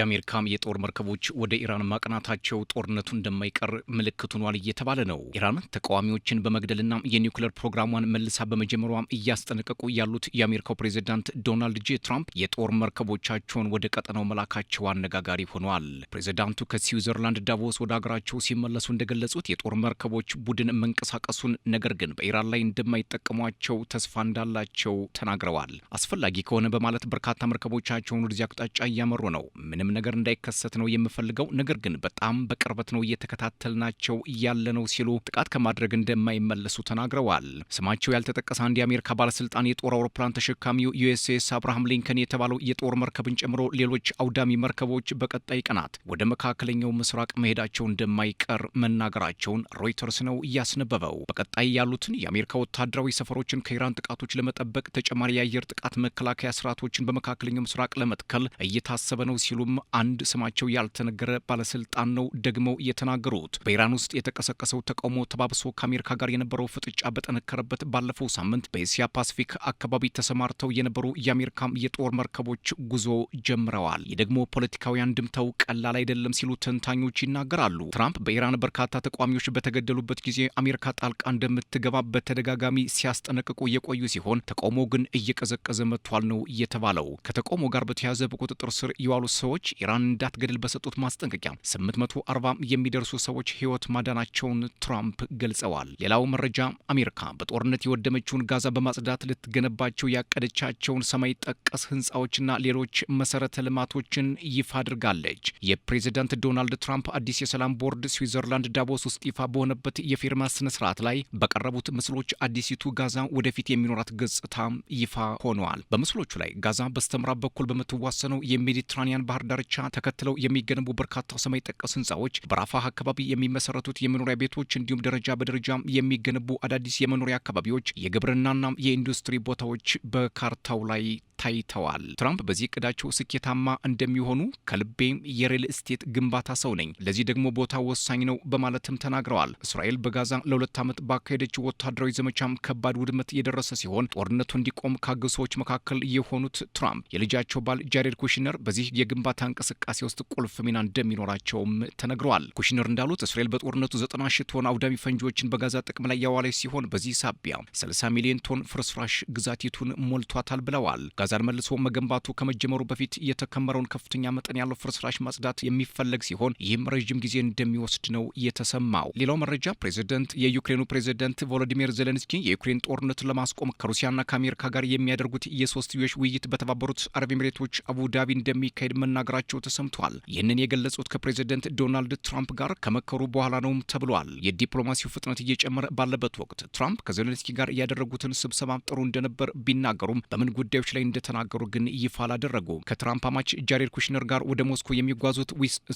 የአሜሪካም የጦር መርከቦች ወደ ኢራን ማቅናታቸው ጦርነቱ እንደማይቀር ምልክት ሆኗል እየተባለ ነው። ኢራን ተቃዋሚዎችን በመግደልና የኒውክሌር ፕሮግራሟን መልሳ በመጀመሯ እያስጠነቀቁ ያሉት የአሜሪካው ፕሬዚዳንት ዶናልድ ጄ ትራምፕ የጦር መርከቦቻቸውን ወደ ቀጠናው መላካቸው አነጋጋሪ ሆኗል። ፕሬዚዳንቱ ከስዊዘርላንድ ዳቮስ ወደ አገራቸው ሲመለሱ እንደገለጹት የጦር መርከቦች ቡድን መንቀሳቀሱን፣ ነገር ግን በኢራን ላይ እንደማይጠቀሟቸው ተስፋ እንዳላቸው ተናግረዋል። አስፈላጊ ከሆነ በማለት በርካታ መርከቦቻቸውን ወደዚህ አቅጣጫ እያመሩ ነው። ምንም ነገር እንዳይከሰት ነው የምፈልገው፣ ነገር ግን በጣም በቅርበት ነው እየተከታተልናቸው ያለ ነው ሲሉ ጥቃት ከማድረግ እንደማይመለሱ ተናግረዋል። ስማቸው ያልተጠቀሰ አንድ የአሜሪካ ባለስልጣን የጦር አውሮፕላን ተሸካሚው ዩኤስኤስ አብርሃም ሊንከን የተባለው የጦር መርከብን ጨምሮ ሌሎች አውዳሚ መርከቦች በቀጣይ ቀናት ወደ መካከለኛው ምስራቅ መሄዳቸው እንደማይቀር መናገራቸውን ሮይተርስ ነው እያስነበበው። በቀጣይ ያሉትን የአሜሪካ ወታደራዊ ሰፈሮችን ከኢራን ጥቃቶች ለመጠበቅ ተጨማሪ የአየር ጥቃት መከላከያ ስርዓቶችን በመካከለኛው ምስራቅ ለመትከል እየታሰበ ነው ሲሉም አንድ ስማቸው ያልተነገረ ባለስልጣን ነው ደግሞ የተናገሩት። በኢራን ውስጥ የተቀሰቀሰው ተቃውሞ ተባብሶ ከአሜሪካ ጋር የነበረው ፍጥጫ በጠነከረበት ባለፈው ሳምንት በኤስያ ፓሲፊክ አካባቢ ተሰማርተው የነበሩ የአሜሪካም የጦር መርከቦች ጉዞ ጀምረዋል። ይህ ደግሞ ፖለቲካዊ አንድምታው ቀላል አይደለም ሲሉ ተንታኞች ይናገራሉ። ትራምፕ በኢራን በርካታ ተቃዋሚዎች በተገደሉበት ጊዜ አሜሪካ ጣልቃ እንደምትገባ በተደጋጋሚ ሲያስጠነቅቁ የቆዩ ሲሆን ተቃውሞ ግን እየቀዘቀዘ መጥቷል ነው የተባለው። ከተቃውሞ ጋር በተያያዘ በቁጥጥር ስር የዋሉ ሰዎች ኢራን እንዳትገድል በሰጡት ማስጠንቀቂያ 840 የሚደርሱ ሰዎች ሕይወት ማዳናቸውን ትራምፕ ገልጸዋል። ሌላው መረጃ አሜሪካ በጦርነት የወደመችውን ጋዛ በማጽዳት ልትገነባቸው ያቀደቻቸውን ሰማይ ጠቀስ ህንፃዎችና ሌሎች መሰረተ ልማቶችን ይፋ አድርጋለች። የፕሬዚዳንት ዶናልድ ትራምፕ አዲስ የሰላም ቦርድ ስዊዘርላንድ ዳቮስ ውስጥ ይፋ በሆነበት የፊርማ ስነ ስርዓት ላይ በቀረቡት ምስሎች አዲሲቱ ጋዛ ወደፊት የሚኖራት ገጽታ ይፋ ሆነዋል። በምስሎቹ ላይ ጋዛ በስተምዕራብ በኩል በምትዋሰነው የሜዲትራኒያን ባህር ዳርቻ ተከትለው የሚገነቡ በርካታ ሰማይ ጠቀስ ህንፃዎች፣ በራፋህ አካባቢ የሚመሰረቱት የመኖሪያ ቤቶች እንዲሁም ደረጃ በደረጃ የሚገነቡ አዳዲስ የመኖሪያ አካባቢዎች፣ የግብርናና የኢንዱስትሪ ቦታዎች በካርታው ላይ ታይተዋል። ትራምፕ በዚህ እቅዳቸው ስኬታማ እንደሚሆኑ ከልቤም የሪል ስቴት ግንባታ ሰው ነኝ፣ ለዚህ ደግሞ ቦታ ወሳኝ ነው በማለትም ተናግረዋል። እስራኤል በጋዛ ለ2 ዓመት ባካሄደችው ወታደራዊ ዘመቻም ከባድ ውድመት የደረሰ ሲሆን ጦርነቱ እንዲቆም ካገዙ ሰዎች መካከል የሆኑት ትራምፕ የልጃቸው ባል ጃሬድ ኩሽነር በዚህ የግንባታ እንቅስቃሴ ውስጥ ቁልፍ ሚና እንደሚኖራቸውም ተነግረዋል። ኩሽነር እንዳሉት እስራኤል በጦርነቱ 90 ሺህ ቶን አውዳሚ ፈንጂዎችን በጋዛ ጥቅም ላይ ያዋለች ሲሆን በዚህ ሳቢያ 60 ሚሊዮን ቶን ፍርስራሽ ግዛቲቱን ሞልቷታል ብለዋል። ጋዛን መልሶ መገንባቱ ከመጀመሩ በፊት የተከመረውን ከፍተኛ መጠን ያለው ፍርስራሽ ማጽዳት የሚፈለግ ሲሆን ይህም ረዥም ጊዜ እንደሚወስድ ነው የተሰማው። ሌላው መረጃ የዩክሬኑ ፕሬዚደንት ቮሎዲሚር ዜሌንስኪ የዩክሬን ጦርነቱን ለማስቆም ከሩሲያና ከአሜሪካ ጋር የሚያደርጉት የሶስትዮሽ ውይይት በተባበሩት አረብ ኤሚሬቶች አቡዳቢ እንደሚካሄድ መናገራቸው ተሰምቷል። ይህንን የገለጹት ከፕሬዚደንት ዶናልድ ትራምፕ ጋር ከመከሩ በኋላ ነውም ተብሏል። የዲፕሎማሲው ፍጥነት እየጨመረ ባለበት ወቅት ትራምፕ ከዜሌንስኪ ጋር ያደረጉትን ስብሰባ ጥሩ እንደነበር ቢናገሩም በምን ጉዳዮች ላይ እንደተናገሩ ግን ይፋ አላደረጉ። ከትራምፕ አማች ጃሬድ ኩሽነር ጋር ወደ ሞስኮ የሚጓዙት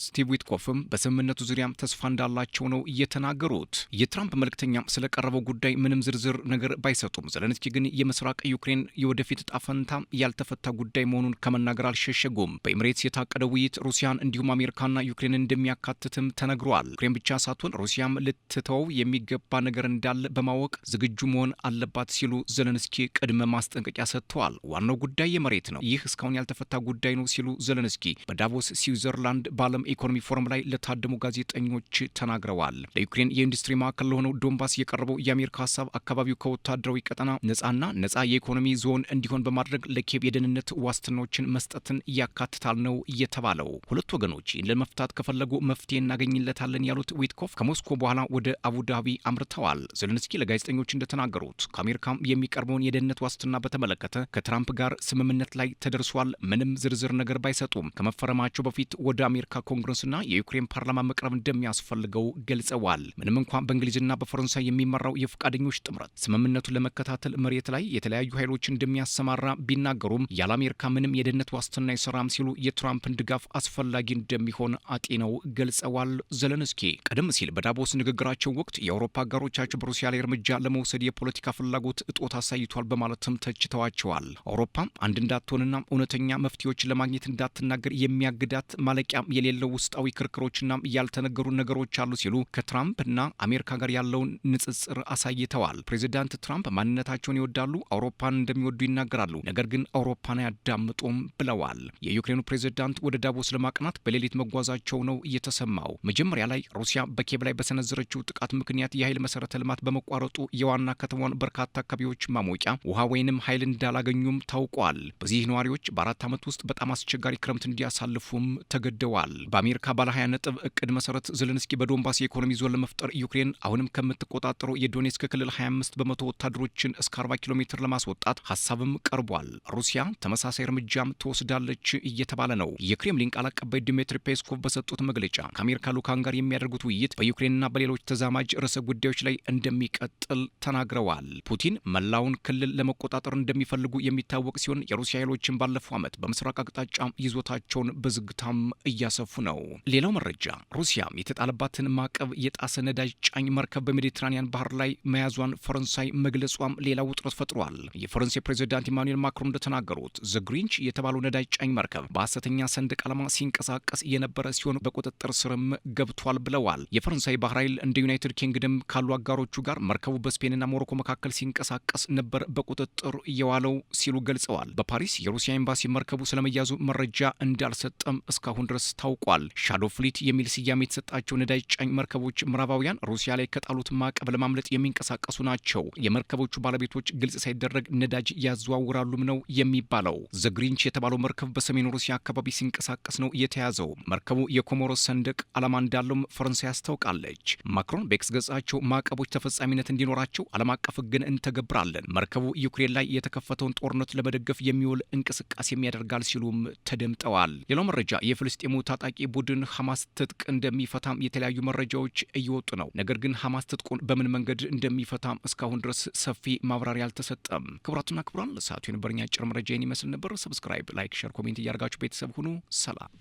ስቲቭ ዊትኮፍም በስምምነቱ ዙሪያም ተስፋ እንዳላቸው ነው እየተናገሩት። የትራምፕ መልእክተኛ ስለቀረበው ጉዳይ ምንም ዝርዝር ነገር ባይሰጡም ዜሌንስኪ ግን የምስራቅ ዩክሬን የወደፊት ዕጣ ፈንታ ያልተፈታ ጉዳይ መሆኑን ከመናገር አልሸሸጉም። በኤሚሬትስ የታቀደው ውይይት ሩሲያን እንዲሁም አሜሪካና ዩክሬን እንደሚያካትትም ተነግሯል። ዩክሬን ብቻ ሳትሆን ሩሲያም ልትተወው የሚገባ ነገር እንዳለ በማወቅ ዝግጁ መሆን አለባት ሲሉ ዜሌንስኪ ቅድመ ማስጠንቀቂያ ሰጥተዋል። ዋናው ጉዳይ የመሬት ነው፣ ይህ እስካሁን ያልተፈታ ጉዳይ ነው ሲሉ ዜሌንስኪ በዳቮስ ስዊዘርላንድ በዓለም ኢኮኖሚ ፎረም ላይ ለታደሙ ጋዜጠኞች ተናግረዋል። ለዩክሬን የኢንዱስትሪ ማዕከል ለሆነው ዶንባስ የቀረበው የአሜሪካ ሀሳብ አካባቢው ከወታደራዊ ቀጠና ነጻና ነጻ የኢኮኖሚ ዞን እንዲሆን በማድረግ ለኪየቭ የደህንነት ዋስትናዎችን መስጠትን ያካትታል ነው የተባለው። ሁለት ወገኖች ለመፍታት ከፈለጉ መፍትሄ እናገኝለታለን ያሉት ዊትኮፍ ከሞስኮ በኋላ ወደ አቡዳቢ አምርተዋል። ዜሌንስኪ ለጋዜጠኞች እንደተናገሩት ከአሜሪካም የሚቀርበውን የደህንነት ዋስትና በተመለከተ ከትራምፕ ጋር ስምምነት ላይ ተደርሷል። ምንም ዝርዝር ነገር ባይሰጡም ከመፈረማቸው በፊት ወደ አሜሪካ ኮንግረስና የዩክሬን ፓርላማ መቅረብ እንደሚያስፈልገው ገልጸዋል። ምንም እንኳን በእንግሊዝና በፈረንሳይ የሚመራው የፈቃደኞች ጥምረት ስምምነቱን ለመከታተል መሬት ላይ የተለያዩ ኃይሎች እንደሚያሰማራ ቢናገሩም ያለ አሜሪካ ምንም የደህንነት ዋስትና አይሰራም ሲሉ የትራምፕን ድጋፍ አስፈላጊ እንደሚሆን አጤነው ገልጸዋል። ዜሌንስኪ ቀደም ሲል በዳቮስ ንግግራቸው ወቅት የአውሮፓ አጋሮቻቸው በሩሲያ ላይ እርምጃ ለመውሰድ የፖለቲካ ፍላጎት እጦት አሳይቷል በማለትም ተችተዋቸዋል። አውሮፓ አንድ እንዳትሆንና እውነተኛ መፍትሄዎችን ለማግኘት እንዳትናገር የሚያግዳት ማለቂያ የሌለው ውስጣዊ ክርክሮችና ያልተነገሩ ነገሮች አሉ ሲሉ ከትራምፕና አሜሪካ ጋር ያለውን ንጽጽር አሳይተዋል። ፕሬዚዳንት ትራምፕ ማንነታቸውን ይወዳሉ፣ አውሮፓን እንደሚወዱ ይናገራሉ፣ ነገር ግን አውሮፓን አያዳምጡም ብለዋል። የዩክሬኑ ፕሬዚዳንት ፕሬዝዳንት ወደ ዳቮስ ለማቅናት በሌሊት መጓዛቸው ነው የተሰማው። መጀመሪያ ላይ ሩሲያ በኪየቭ ላይ በሰነዘረችው ጥቃት ምክንያት የኃይል መሰረተ ልማት በመቋረጡ የዋና ከተማዋን በርካታ አካባቢዎች ማሞቂያ ውሃ ወይንም ኃይል እንዳላገኙም ታውቋል። በዚህ ነዋሪዎች በ4 ዓመት ውስጥ በጣም አስቸጋሪ ክረምት እንዲያሳልፉም ተገደዋል። በአሜሪካ ባለ 20 ነጥብ እቅድ መሰረት ዘለንስኪ በዶንባስ የኢኮኖሚ ዞን ለመፍጠር ዩክሬን አሁንም ከምትቆጣጠረው የዶኔትስክ ክልል 25 በመቶ ወታደሮችን እስከ 40 ኪሎ ሜትር ለማስወጣት ሀሳብም ቀርቧል። ሩሲያ ተመሳሳይ እርምጃም ትወስዳለች እየተባለ ነው። የክሬምሊን ቃል አቀባይ ዲሚትሪ ፔስኮቭ በሰጡት መግለጫ ከአሜሪካ ልዑካን ጋር የሚያደርጉት ውይይት በዩክሬንና በሌሎች ተዛማጅ ርዕሰ ጉዳዮች ላይ እንደሚቀጥል ተናግረዋል። ፑቲን መላውን ክልል ለመቆጣጠር እንደሚፈልጉ የሚታወቅ ሲሆን የሩሲያ ኃይሎችን ባለፈው ዓመት በምስራቅ አቅጣጫ ይዞታቸውን በዝግታም እያሰፉ ነው። ሌላው መረጃ ሩሲያ የተጣለባትን ማዕቀብ የጣሰ ነዳጅ ጫኝ መርከብ በሜዲትራኒያን ባህር ላይ መያዟን ፈረንሳይ መግለጿም ሌላ ውጥረት ፈጥሯል። የፈረንሳይ ፕሬዚዳንት ኢማኑኤል ማክሮን እንደተናገሩት ዘ ግሪንች የተባለው ነዳጅ ጫኝ መርከብ በሐሰተኛ ሰንደቅ ዓላማ ሲንቀሳቀስ የነበረ ሲሆን በቁጥጥር ስርም ገብቷል ብለዋል። የፈረንሳይ ባህር ኃይል እንደ ዩናይትድ ኪንግደም ካሉ አጋሮቹ ጋር መርከቡ በስፔንና ሞሮኮ መካከል ሲንቀሳቀስ ነበር በቁጥጥር እየዋለው ሲሉ ገልጸዋል። በፓሪስ የሩሲያ ኤምባሲ መርከቡ ስለመያዙ መረጃ እንዳልሰጠም እስካሁን ድረስ ታውቋል። ሻዶ ፍሊት የሚል ስያሜ የተሰጣቸው ነዳጅ ጫኝ መርከቦች ምዕራባውያን ሩሲያ ላይ ከጣሉት ማዕቀብ ለማምለጥ የሚንቀሳቀሱ ናቸው። የመርከቦቹ ባለቤቶች ግልጽ ሳይደረግ ነዳጅ ያዘዋውራሉም ነው የሚባለው። ዘ ግሪንች የተባለው መርከብ በሰሜን ሩሲያ አካባቢ ሲንቀሳቀስ ነው የተያዘው። መርከቡ የኮሞሮስ ሰንደቅ ዓላማ እንዳለውም ፈረንሳይ አስታውቃለች። ማክሮን በኤክስ ገጻቸው ማዕቀቦች ተፈጻሚነት እንዲኖራቸው ዓለም አቀፍ ሕግን እንተገብራለን፣ መርከቡ ዩክሬን ላይ የተከፈተውን ጦርነት ለመደገፍ የሚውል እንቅስቃሴም ያደርጋል ሲሉም ተደምጠዋል። ሌላው መረጃ የፍልስጤሙ ታጣቂ ቡድን ሐማስ ትጥቅ እንደሚፈታም የተለያዩ መረጃዎች እየወጡ ነው። ነገር ግን ሐማስ ትጥቁን በምን መንገድ እንደሚፈታም እስካሁን ድረስ ሰፊ ማብራሪያ አልተሰጠም። ክቡራትና ክቡራን ለሰዓቱ የነበረኝ አጭር መረጃ ይመስል ነበር። ሰብስክራይብ፣ ላይክ፣ ሼር፣ ኮሜንት እያደርጋችሁ ቤተሰብ ሁኑ። ሰላም።